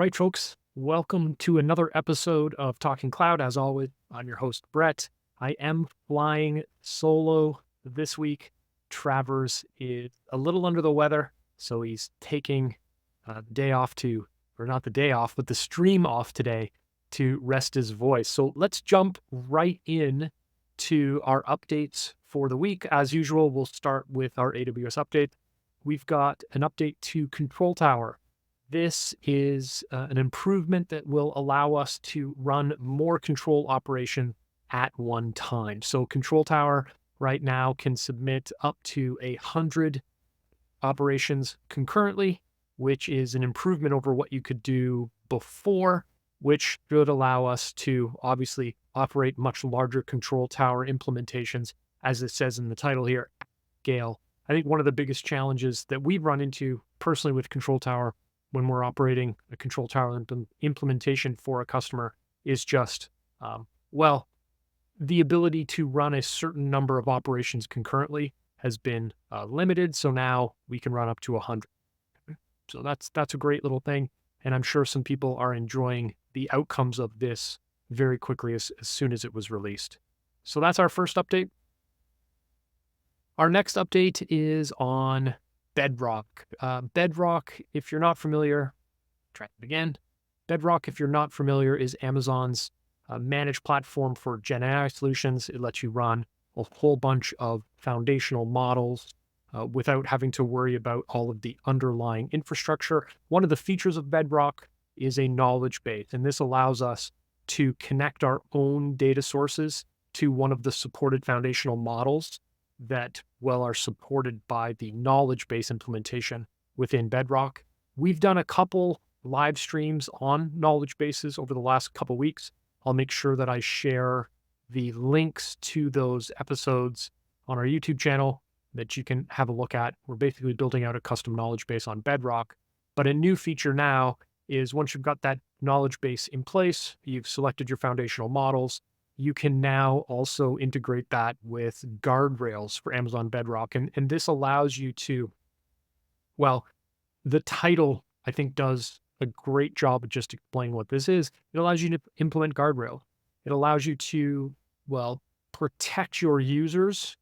Right, folks, welcome to another episode of Talking Cloud. As always, I'm your host, Brett. I am flying solo this week. Travers is a little under the weather, so he's taking the day off or not the day off, but the stream off today to rest his voice. So let's jump right in to our updates for the week. As usual, we'll start with our AWS update. We've got an update to Control Tower. This is an improvement that will allow us to run more control operation at one time. So Control Tower right now can submit up to 100 operations concurrently, which is an improvement over what you could do before, which should allow us to obviously operate much larger Control Tower implementations, as it says in the title here, scale. I think one of the biggest challenges that we've run into personally with Control Tower when we're operating a Control Tower implementation for a customer is just, well, the ability to run a certain number of operations concurrently has been limited. So now we can run up to 100. So that's a great little thing. And I'm sure some people are enjoying the outcomes of this very quickly as soon as it was released. So that's our first update. Our next update is on Bedrock. Bedrock, if you're not familiar, try it again. Bedrock, if you're not familiar, is Amazon's managed platform for Gen AI solutions. It lets you run a whole bunch of foundational models without having to worry about all of the underlying infrastructure. One of the features of Bedrock is a knowledge base, and this allows us to connect our own data sources to one of the supported foundational models that are supported by the knowledge base implementation within Bedrock. We've done a couple live streams on knowledge bases over the last couple weeks. I'll make sure that I share the links to those episodes on our YouTube channel that you can have a look at. We're basically building out a custom knowledge base on Bedrock. But a new feature now is once you've got that knowledge base in place, you've selected your foundational models, you can now also integrate that with guardrails for Amazon Bedrock. And this allows you to, the title, I think, does a great job of just explaining what this is. It allows you to implement guardrails. It allows you to, protect your users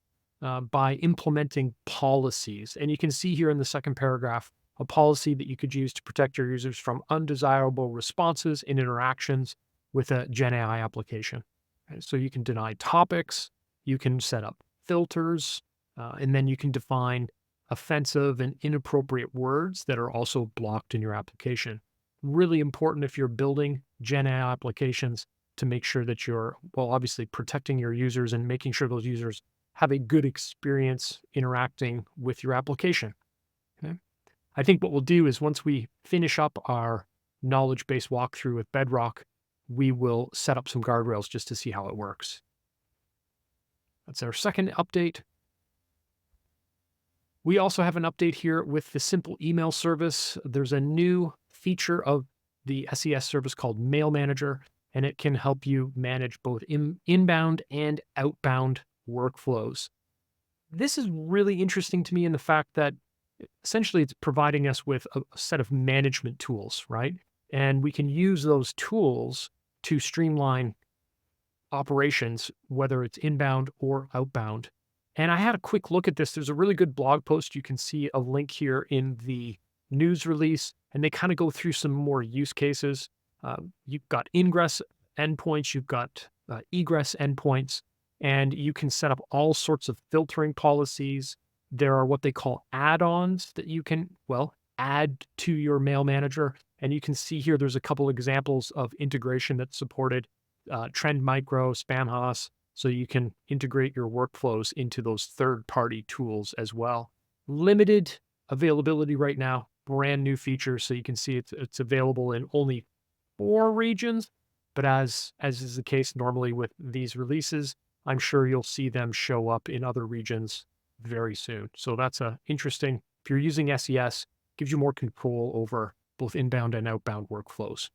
by implementing policies. And you can see here in the second paragraph, a policy that you could use to protect your users from undesirable responses in interactions with a Gen AI application. So you can deny topics, you can set up filters, and then you can define offensive and inappropriate words that are also blocked in your application. Really important if you're building Gen AI applications to make sure that you're, obviously protecting your users and making sure those users have a good experience interacting with your application. Okay? I think what we'll do is once we finish up our knowledge base walkthrough with Bedrock, we will set up some guardrails just to see how it works. That's our second update. We also have an update here with the simple email service. There's a new feature of the SES service called Mail Manager, and it can help you manage both inbound and outbound workflows. This is really interesting to me in the fact that essentially it's providing us with a set of management tools, right? And we can use those tools to streamline operations, whether it's inbound or outbound. And I had a quick look at this. There's a really good blog post. You can see a link here in the news release, and they kind of go through some more use cases. You've got ingress endpoints, you've got egress endpoints, and you can set up all sorts of filtering policies. There are what they call add-ons that you can, add to your mail manager. And you can see here, there's a couple examples of integration that's supported, Trend Micro, Spamhaus, so you can integrate your workflows into those third-party tools as well. Limited availability right now, brand new feature. So you can see it's available in only 4 regions, but as is the case normally with these releases, I'm sure you'll see them show up in other regions very soon. So that's interesting. If you're using SES, gives you more control over both inbound and outbound workflows.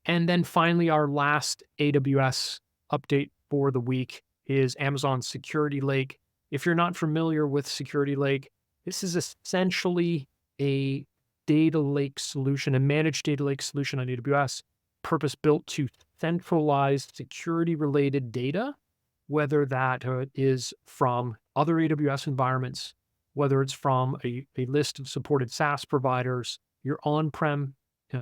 And then finally, our last AWS update for the week is Amazon Security Lake. If you're not familiar with Security Lake, this is essentially a data lake solution, a managed data lake solution on AWS, purpose-built to centralize security-related data, whether that is from other AWS environments, whether it's from a list of supported SaaS providers, your on-prem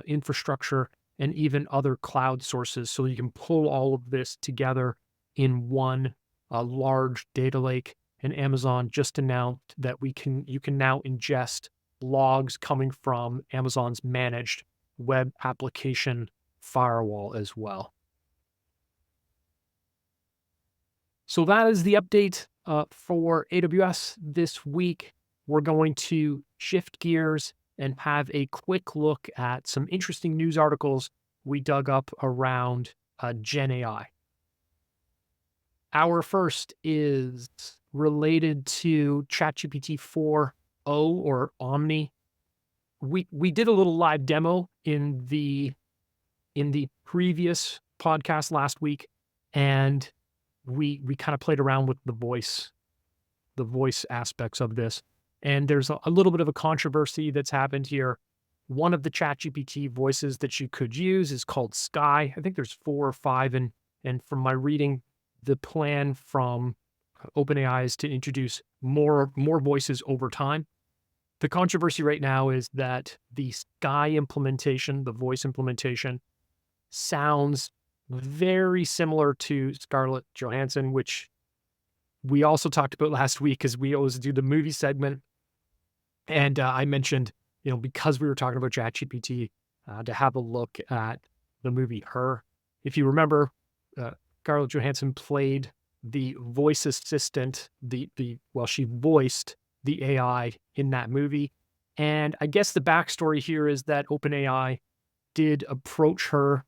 infrastructure, and even other cloud sources. So you can pull all of this together in one large data lake. And Amazon just announced that you can now ingest logs coming from Amazon's managed web application firewall as well. So that is the update for AWS this week. We're going to shift gears and have a quick look at some interesting news articles we dug up around Gen AI. Our first is related to ChatGPT 4.0 or Omni. We did a little live demo in the previous podcast last week, and we kind of played around with the voice aspects of this. And there's a little bit of a controversy that's happened here. One of the ChatGPT voices that you could use is called Sky. I think there's 4 or 5, and from my reading, the plan from OpenAI is to introduce more voices over time. The controversy right now is that the Sky implementation, the voice implementation, sounds very similar to Scarlett Johansson, which we also talked about last week because we always do the movie segment. And I mentioned, because we were talking about ChatGPT, to have a look at the movie Her. If you remember, Scarlett Johansson played the voice assistant, she voiced the AI in that movie. And I guess the backstory here is that OpenAI did approach her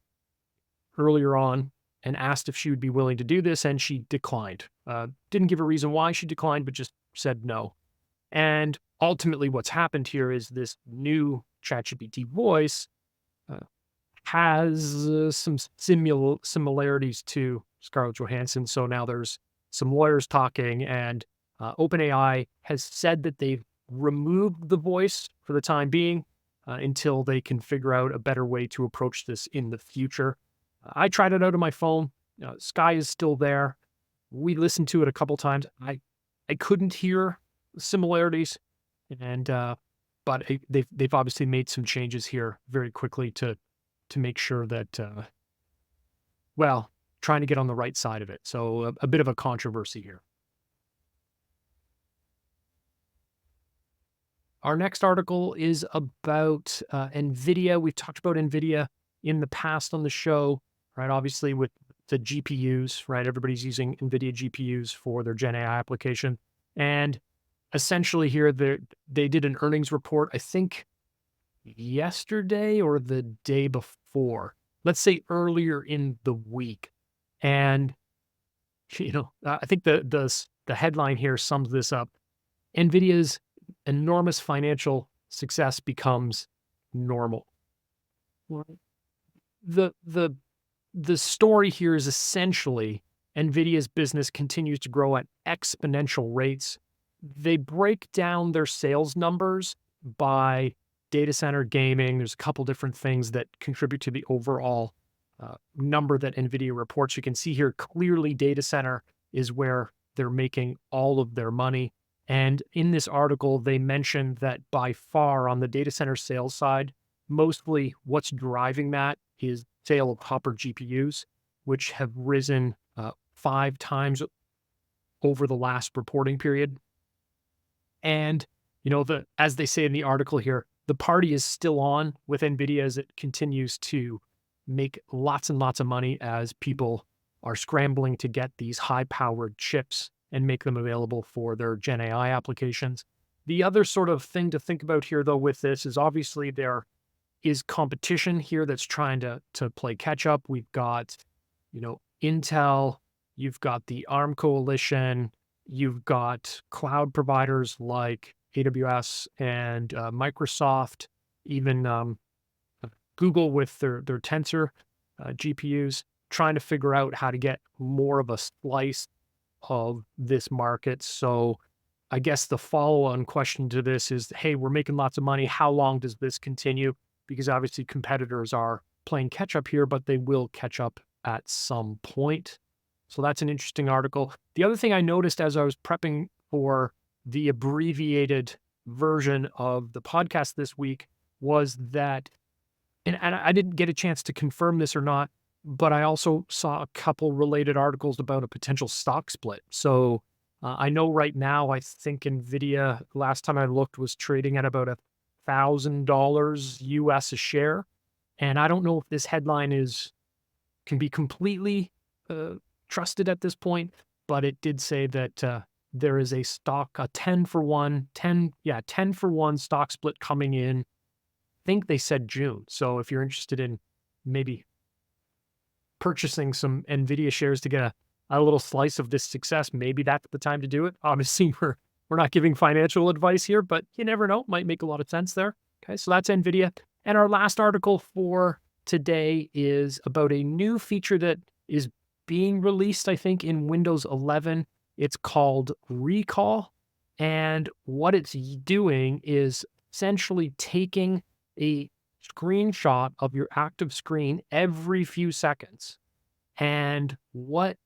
earlier on and asked if she would be willing to do this, and she declined. Didn't give a reason why she declined, but just said no. And ultimately what's happened here is this new ChatGPT voice has some similarities to Scarlett Johansson. So now there's some lawyers talking, and OpenAI has said that they've removed the voice for the time being until they can figure out a better way to approach this in the future. I tried it out on my phone. Sky is still there. We listened to it a couple times. I couldn't hear similarities, and but they've obviously made some changes here very quickly to make sure that trying to get on the right side of it. So a bit of a controversy here. Our next article is about NVIDIA. We've talked about NVIDIA in the past on the show, right? Obviously with the GPUs, right? Everybody's using NVIDIA GPUs for their Gen AI application. And essentially here, they did an earnings report, I think yesterday or the day before, let's say earlier in the week. And, I think the headline here sums this up. NVIDIA's enormous financial success becomes normal. The story here is essentially NVIDIA's business continues to grow at exponential rates. They break down their sales numbers by data center, gaming. There's a couple different things that contribute to the overall number that NVIDIA reports. You can see here clearly data center is where they're making all of their money. And in this article, they mentioned that by far on the data center sales side, mostly what's driving that is sale of Hopper GPUs, which have risen 5 times over the last reporting period. And, as they say in the article here, the party is still on with NVIDIA as it continues to make lots and lots of money as people are scrambling to get these high-powered chips and make them available for their Gen AI applications. The other sort of thing to think about here, though, with this is obviously there is competition here that's trying to play catch up. We've got, Intel, you've got the ARM coalition, you've got cloud providers like AWS and Microsoft, even Google with their Tensor GPUs, trying to figure out how to get more of a slice of this market. So I guess the follow-on question to this is, hey, we're making lots of money. How long does this continue? Because obviously competitors are playing catch up here, but they will catch up at some point. So that's an interesting article. The other thing I noticed as I was prepping for the abbreviated version of the podcast this week was that, and I didn't get a chance to confirm this or not, but I also saw a couple related articles about a potential stock split. So I know right now, I think NVIDIA, last time I looked, was trading at about $1,000 US a share. And I don't know if this headline can be completely uh, trusted at this point, but it did say that there is a 10 for 1, 10 for 1 stock split coming in. I think they said June. So if you're interested in maybe purchasing some NVIDIA shares to get a little slice of this success, maybe that's the time to do it. Obviously, we're not giving financial advice here, but you never know. Might make a lot of sense there. Okay, so that's NVIDIA. And our last article for today is about a new feature that is being released, I think, in Windows 11. It's called Recall. And what it's doing is essentially taking a screenshot of your active screen every few seconds. And what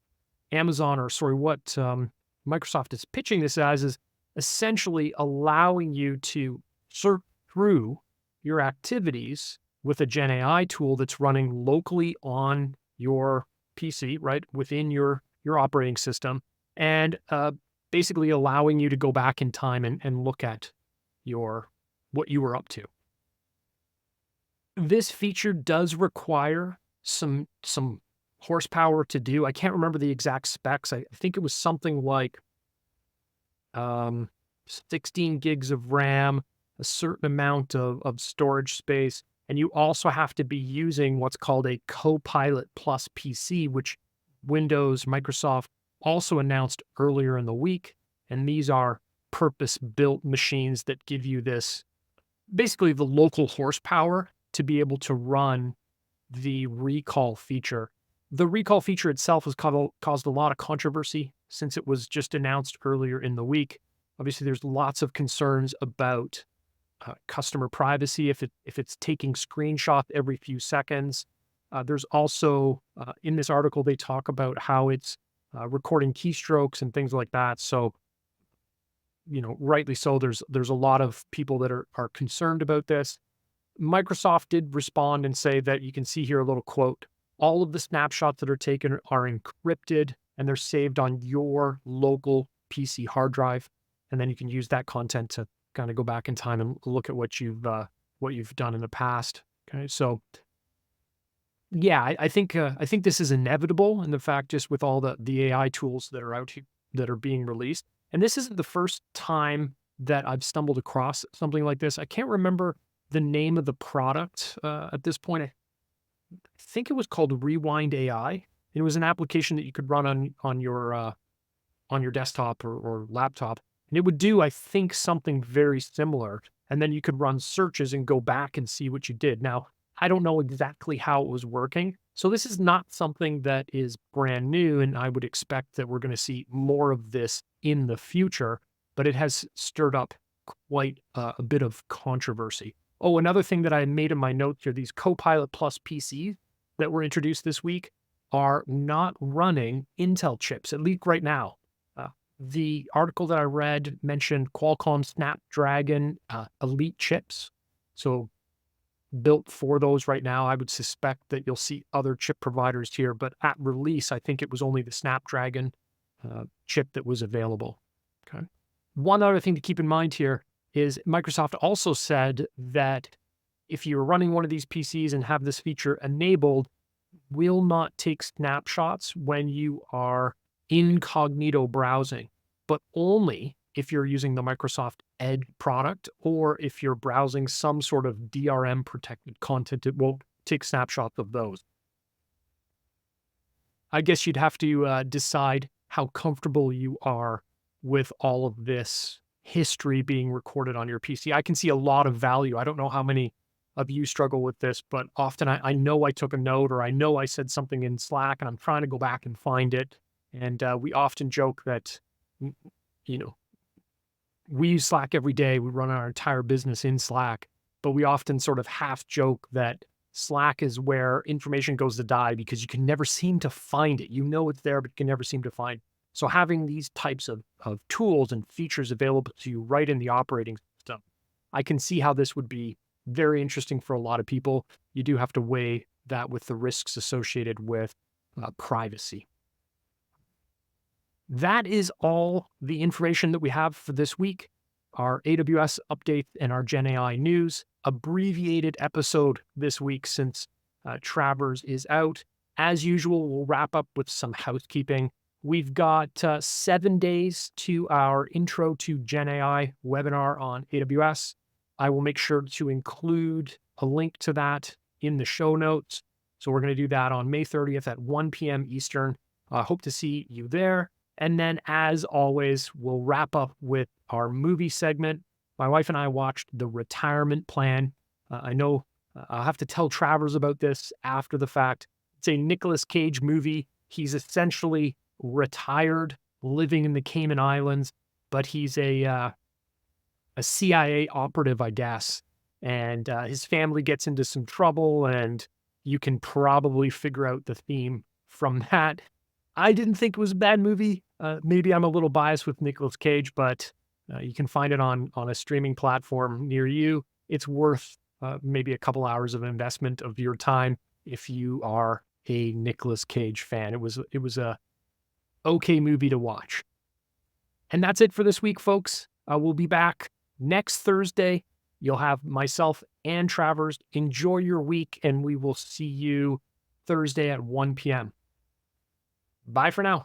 Microsoft is pitching this as is essentially allowing you to sort through your activities with a Gen AI tool that's running locally on your PC, right, within your operating system, and basically allowing you to go back in time and look at what you were up to. This feature does require some horsepower to do. I can't remember the exact specs. I think it was something like 16 gigs of RAM, a certain amount of storage space, and you also have to be using what's called a Copilot Plus PC, which Microsoft also announced earlier in the week. And these are purpose-built machines that give you this, basically the local horsepower to be able to run the recall feature. The recall feature itself has caused a lot of controversy since it was just announced earlier in the week. Obviously, there's lots of concerns about customer privacy if it's taking screenshots every few seconds. There's also, in this article, they talk about how it's recording keystrokes and things like that. So, rightly so, there's a lot of people that are concerned about this. Microsoft did respond and say that you can see here a little quote. All of the snapshots that are taken are encrypted and they're saved on your local PC hard drive. And then you can use that content to kind of go back in time and look at what you've done in the past. Okay. So yeah, I think this is inevitable in the fact just with all the AI tools that are out here that are being released. And this isn't the first time that I've stumbled across something like this. I can't remember the name of the product at this point. I think it was called Rewind AI. It was an application that you could run on your desktop or laptop, and it would do, I think, something very similar. And then you could run searches and go back and see what you did. Now, I don't know exactly how it was working, so this is not something that is brand new, and I would expect that we're going to see more of this in the future. But it has stirred up quite a bit of controversy. Oh, another thing that I made in my notes here, these Copilot Plus PCs that were introduced this week are not running Intel chips, at least right now. The article that I read mentioned Qualcomm Snapdragon Elite chips. So built for those right now. I would suspect that you'll see other chip providers here, but at release, I think it was only the Snapdragon chip that was available. Okay. One other thing to keep in mind here is Microsoft also said that if you're running one of these PCs and have this feature enabled, will not take snapshots when you are incognito browsing, but only if you're using the Microsoft Edge product or if you're browsing some sort of DRM protected content, it won't take snapshots of those. I guess you'd have to decide how comfortable you are with all of this history being recorded on your PC. I can see a lot of value. I don't know how many of you struggle with this, but often I know I took a note or I know I said something in Slack and I'm trying to go back and find it. And we often joke that, you know, we use Slack every day. We run our entire business in Slack, but we often sort of half joke that Slack is where information goes to die because you can never seem to find it. You know it's there, but you can never seem to find it. So having these types of tools and features available to you right in the operating system, I can see how this would be very interesting for a lot of people. You do have to weigh that with the risks associated with privacy. That is all the information that we have for this week. Our AWS update and our Gen AI news. Abbreviated episode this week since Travers is out. As usual, we'll wrap up with some housekeeping. We've got 7 days to our Intro to Gen AI webinar on AWS. I will make sure to include a link to that in the show notes. So we're going to do that on May 30th at 1 p.m. Eastern. Hope to see you there. And then, as always, we'll wrap up with our movie segment. My wife and I watched The Retirement Plan. I know I'll have to tell Travers about this after the fact. It's a Nicolas Cage movie. He's essentially retired, living in the Cayman Islands, but he's a CIA operative, I guess. And his family gets into some trouble, and you can probably figure out the theme from that. I didn't think it was a bad movie. Maybe I'm a little biased with Nicolas Cage, but you can find it on a streaming platform near you. It's worth maybe a couple hours of investment of your time if you are a Nicolas Cage fan. It was a okay movie to watch. And that's it for this week, folks. We'll be back next Thursday. You'll have myself and Travers. Enjoy your week, and we will see you Thursday at 1 p.m. Bye for now.